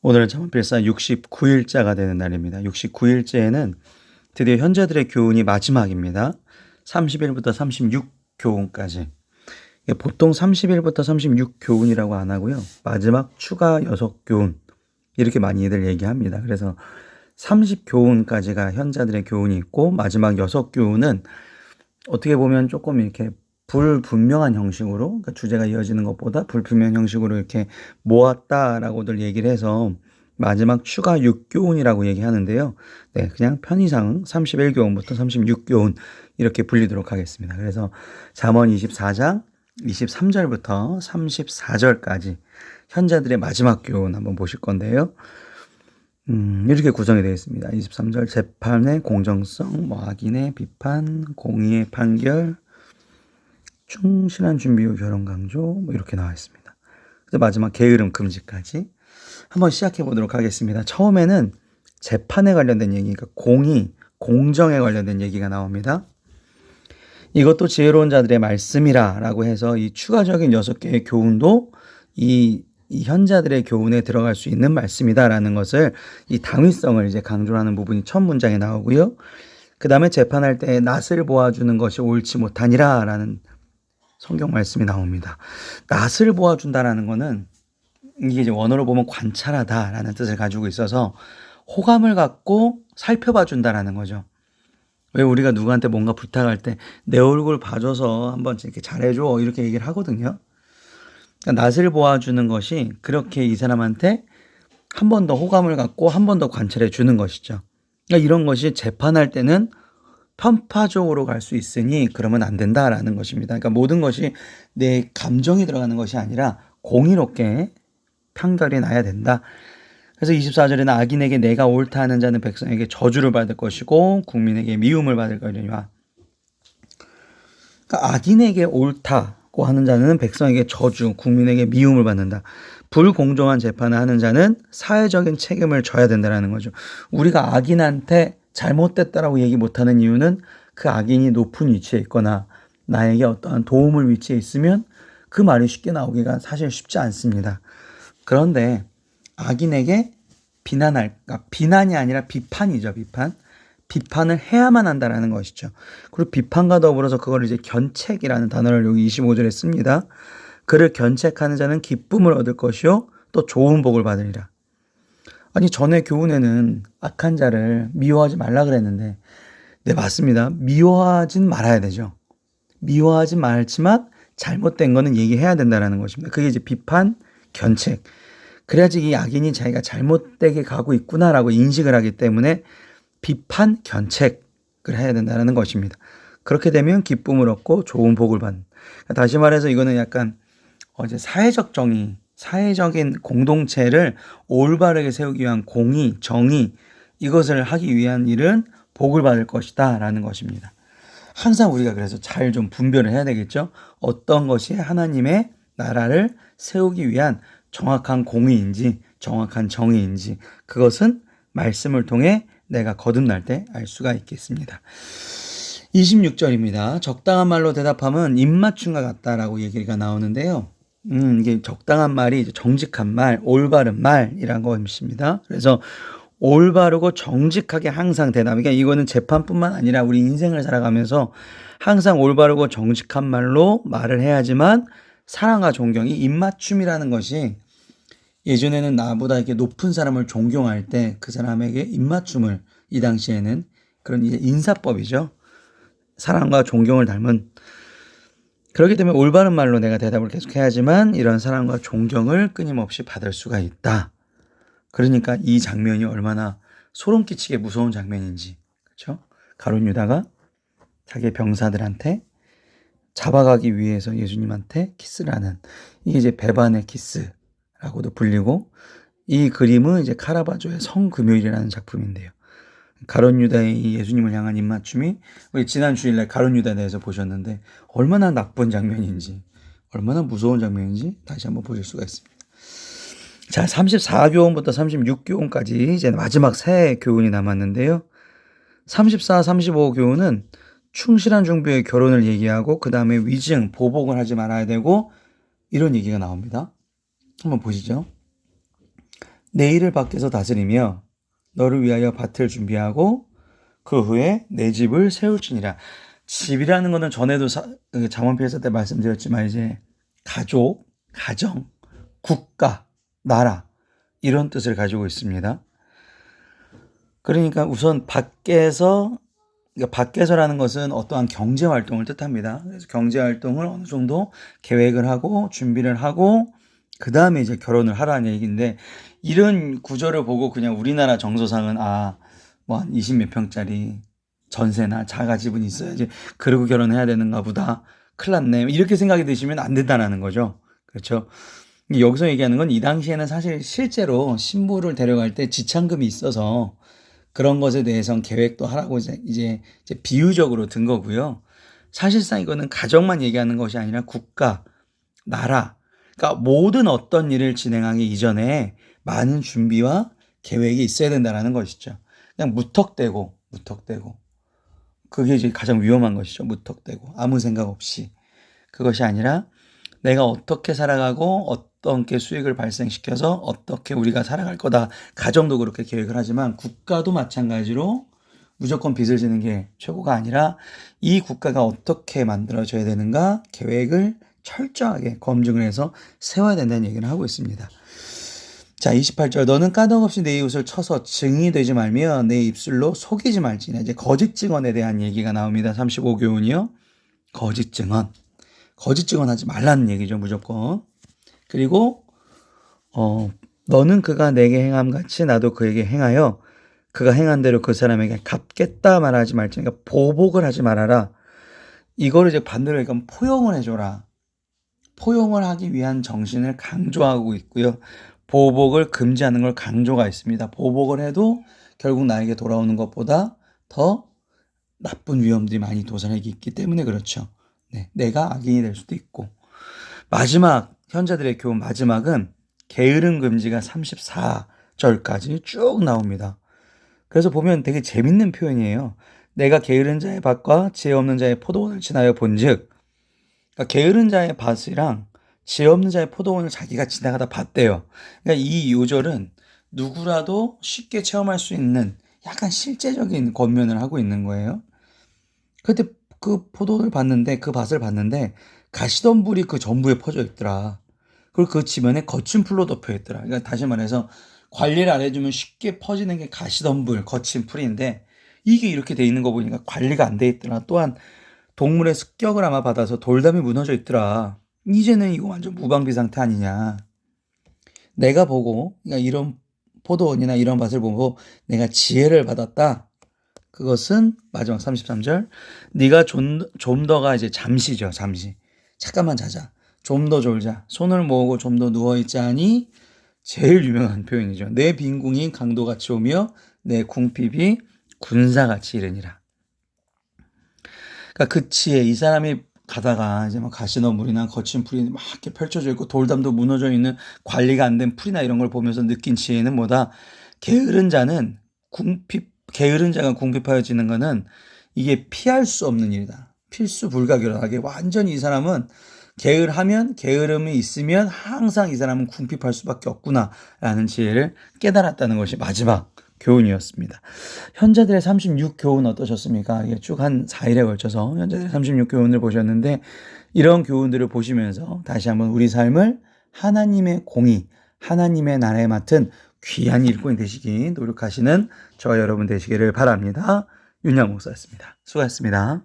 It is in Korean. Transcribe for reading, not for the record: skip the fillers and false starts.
오늘은 자문필사 69일자가 되는 날입니다. 69일째에는 드디어 현자들의 교훈이 마지막입니다. 30일부터 36교훈까지. 보통 30일부터 36교훈이라고 안 하고요. 마지막 추가 6교훈 이렇게 많이들 얘기합니다. 그래서 30교훈까지가 현자들의 교훈이 있고 마지막 6교훈은 어떻게 보면 조금 이렇게 불분명한 형식으로, 그러니까 주제가 이어지는 것보다 불분명한 형식으로 이렇게 모았다라고들 얘기를 해서 마지막 추가 6교훈이라고 얘기하는데요. 네, 그냥 편의상 31교훈부터 36교훈 이렇게 불리도록 하겠습니다. 그래서 잠언 24장 23절부터 34절까지 현자들의 마지막 교훈 한번 보실 건데요. 이렇게 구성이 되어 있습니다. 23절 재판의 공정성, 악인의 비판, 공의의 판결, 충실한 준비 후 결혼 강조 이렇게 나와 있습니다. 그래서 마지막 게으름 금지까지 한번 시작해 보도록 하겠습니다. 처음에는 재판에 관련된 얘기가 공의, 공정에 관련된 얘기가 나옵니다. 이것도 지혜로운 자들의 말씀이라 라고 해서 이 추가적인 6개의 교훈도 이 현자들의 교훈에 들어갈 수 있는 말씀이다라는 것을 이 당위성을 이제 강조하는 부분이 첫 문장에 나오고요. 그 다음에 재판할 때 낯을 보아주는 것이 옳지 못하니라라는 성경 말씀이 나옵니다. 낯을 보아준다라는 거는 이게 이제 원어로 보면 관찰하다라는 뜻을 가지고 있어서 호감을 갖고 살펴봐 준다라는 거죠. 왜 우리가 누구한테 뭔가 부탁할 때 내 얼굴 봐줘서 한번 이렇게 잘해줘 이렇게 얘기를 하거든요. 그러니까 낯을 보아주는 것이 그렇게 이 사람한테 한 번 더 호감을 갖고 한 번 더 관찰해 주는 것이죠. 그러니까 이런 것이 재판할 때는 편파적으로 갈 수 있으니 그러면 안 된다라는 것입니다. 그러니까 모든 것이 내 감정이 들어가는 것이 아니라 공의롭게 판결이 나야 된다. 그래서 24절에는 악인에게 내가 옳다 하는 자는 백성에게 저주를 받을 것이고 국민에게 미움을 받을 거니와. 그러니까 악인에게 옳다고 하는 자는 백성에게 저주, 국민에게 미움을 받는다. 불공정한 재판을 하는 자는 사회적인 책임을 져야 된다는 거죠. 우리가 악인한테 잘못됐다라고 얘기 못하는 이유는 그 악인이 높은 위치에 있거나 나에게 어떠한 도움을 위치에 있으면 그 말이 쉽게 나오기가 사실 쉽지 않습니다. 그런데 악인에게 비난이 아니라 비판이죠, 비판. 비판을 해야만 한다라는 것이죠. 그리고 비판과 더불어서 그걸 이제 견책이라는 단어를 여기 25절에 씁니다. 그를 견책하는 자는 기쁨을 얻을 것이요 또 좋은 복을 받으리라. 아니 전에 교훈에는 악한 자를 미워하지 말라 그랬는데 네 맞습니다. 미워하진 말아야 되죠. 미워하지 말지만 잘못된 거는 얘기해야 된다는 것입니다. 그게 이제 비판, 견책. 그래야지 이 악인이 자기가 잘못되게 가고 있구나라고 인식을 하기 때문에 비판, 견책을 해야 된다는 것입니다. 그렇게 되면 기쁨을 얻고 좋은 복을 받는. 다시 말해서 이거는 약간 어제 사회적 정의, 사회적인 공동체를 올바르게 세우기 위한 공의, 정의 이것을 하기 위한 일은 복을 받을 것이다 라는 것입니다. 항상 우리가 그래서 잘 좀 분별을 해야 되겠죠. 어떤 것이 하나님의 나라를 세우기 위한 정확한 공의인지 정확한 정의인지 그것은 말씀을 통해 내가 거듭날 때 알 수가 있겠습니다. 26절입니다. 적당한 말로 대답하면 입맞춤과 같다라고 얘기가 나오는데요. 이게 적당한 말이 이제 정직한 말, 올바른 말이란 것입니다. 그래서 올바르고 정직하게 항상 대답. 그러니까 이거는 재판뿐만 아니라 우리 인생을 살아가면서 항상 올바르고 정직한 말로 말을 해야지만 사랑과 존경, 이 입맞춤이라는 것이 예전에는 나보다 이렇게 높은 사람을 존경할 때 그 사람에게 입맞춤을 이 당시에는 그런 이제 인사법이죠. 사랑과 존경을 닮은 그렇기 때문에 올바른 말로 내가 대답을 계속 해야지만 이런 사랑과 존경을 끊임없이 받을 수가 있다. 그러니까 이 장면이 얼마나 소름 끼치게 무서운 장면인지. 그렇죠? 가룟 유다가 자기 병사들한테 잡아가기 위해서 예수님한테 키스를 하는 이게 이제 배반의 키스라고도 불리고 이 그림은 이제 카라바조의 성금요일이라는 작품인데요. 가룟 유다의 이 예수님을 향한 입맞춤이 우리 지난 주일날 가룟 유다에 대해서 보셨는데 얼마나 나쁜 장면인지 얼마나 무서운 장면인지 다시 한번 보실 수가 있습니다. 자, 34교훈부터 36교훈까지 이제 마지막 세 교훈이 남았는데요. 34, 35교훈은 충실한 중부의 결혼을 얘기하고 그 다음에 위증, 보복을 하지 말아야 되고 이런 얘기가 나옵니다. 한번 보시죠. 내일을 밖에서 다스리며 너를 위하여 밭을 준비하고 그 후에 내 집을 세울지니라. 집이라는 거는 전에도 잠언필서 때 말씀드렸지만 이제 가족, 가정, 국가, 나라 이런 뜻을 가지고 있습니다. 그러니까 우선 밖에서라는 것은 어떠한 경제 활동을 뜻합니다. 그래서 경제 활동을 어느 정도 계획을 하고 준비를 하고 그 다음에 이제 결혼을 하라는 얘기인데, 이런 구조를 보고 그냥 우리나라 정서상은 뭐 한 20몇 평짜리 전세나 자가집은 있어야지 그러고 결혼해야 되는가 보다, 큰일 났네, 이렇게 생각이 드시면 안 된다는 거죠. 그렇죠. 여기서 얘기하는 건 이 당시에는 사실 실제로 신부를 데려갈 때 지참금이 있어서 그런 것에 대해서는 계획도 하라고 이제 비유적으로 든 거고요. 사실상 이거는 가정만 얘기하는 것이 아니라 국가, 나라, 그러니까 모든 어떤 일을 진행하기 이전에 많은 준비와 계획이 있어야 된다는 것이죠. 그냥 무턱대고 그게 이제 가장 위험한 것이죠. 무턱대고 아무 생각 없이, 그것이 아니라 내가 어떻게 살아가고 어떻게 수익을 발생시켜서 어떻게 우리가 살아갈 거다. 가정도 그렇게 계획을 하지만 국가도 마찬가지로 무조건 빚을 지는 게 최고가 아니라 이 국가가 어떻게 만들어져야 되는가 계획을 철저하게 검증을 해서 세워야 된다는 얘기를 하고 있습니다. 자, 28절, 너는 까닭없이 내 이웃을 쳐서 증이 되지 말며 내 입술로 속이지 말지니. 이제 거짓 증언에 대한 얘기가 나옵니다. 35교훈이요. 거짓 증언하지 말라는 얘기죠, 무조건. 그리고 너는 그가 내게 행함 같이 나도 그에게 행하여 그가 행한 대로 그 사람에게 갚겠다 말하지 말지. 그러니까 보복을 하지 말아라. 이거를 이제 반대로 얘기하면 포용을 해줘라. 포용을 하기 위한 정신을 강조하고 있고요. 보복을 금지하는 걸 강조가 있습니다. 보복을 해도 결국 나에게 돌아오는 것보다 더 나쁜 위험들이 많이 도사리기 있기 때문에 그렇죠. 네, 내가 악인이 될 수도 있고. 마지막 현자들의 교훈 마지막은 게으름 금지가 34절까지 쭉 나옵니다. 그래서 보면 되게 재밌는 표현이에요. 내가 게으른 자의 밭과 지혜 없는 자의 포도원을 지나여 본즉, 그러니까 게으른 자의 밭이랑 지혜 없는 자의 포도원을 자기가 지나가다 봤대요. 그러니까 이 요절은 누구라도 쉽게 체험할 수 있는 약간 실제적인 권면을 하고 있는 거예요. 그때 그 포도를 봤는데, 그 밭을 봤는데 가시덤불이 그 전부에 퍼져 있더라. 그리고 그 지면에 거친 풀로 덮여 있더라. 그러니까 다시 말해서 관리를 안 해주면 쉽게 퍼지는 게 가시덤불, 거친 풀인데 이게 이렇게 돼 있는 거 보니까 관리가 안 돼 있더라. 또한 동물의 습격을 아마 받아서 돌담이 무너져 있더라. 이제는 이거 완전 무방비 상태 아니냐. 내가 보고, 그러니까 이런 포도원이나 이런 밭을 보고 내가 지혜를 받았다. 그것은 마지막 33절, 네가 좀 더가 이제 잠시죠. 잠시. 잠깐만 자자. 좀 더 졸자. 손을 모으고 좀 더 누워있자니 제일 유명한 표현이죠. 내 빈궁이 강도같이 오며 내 궁핍이 군사같이 이르니라. 그러니까 그 지혜, 이 사람이 가다가 이제 막 가시덤불이나 거친 풀이 막 이렇게 펼쳐져 있고 돌담도 무너져 있는 관리가 안 된 풀이나 이런 걸 보면서 느낀 지혜는 뭐다? 게으른 자가 궁핍하여지는 거는 이게 피할 수 없는 일이다. 필수 불가결하게 완전히 이 사람은 게으름이 있으면 항상 이 사람은 궁핍할 수밖에 없구나라는 지혜를 깨달았다는 것이 마지막 교훈이었습니다. 현자들의 36교훈 어떠셨습니까? 이게 쭉 한 4일에 걸쳐서 현자들의 36교훈을 보셨는데, 이런 교훈들을 보시면서 다시 한번 우리 삶을 하나님의 공의, 하나님의 나라에 맡은 귀한 일꾼이 되시기 노력하시는 저와 여러분 되시기를 바랍니다. 윤양 목사였습니다. 수고하셨습니다.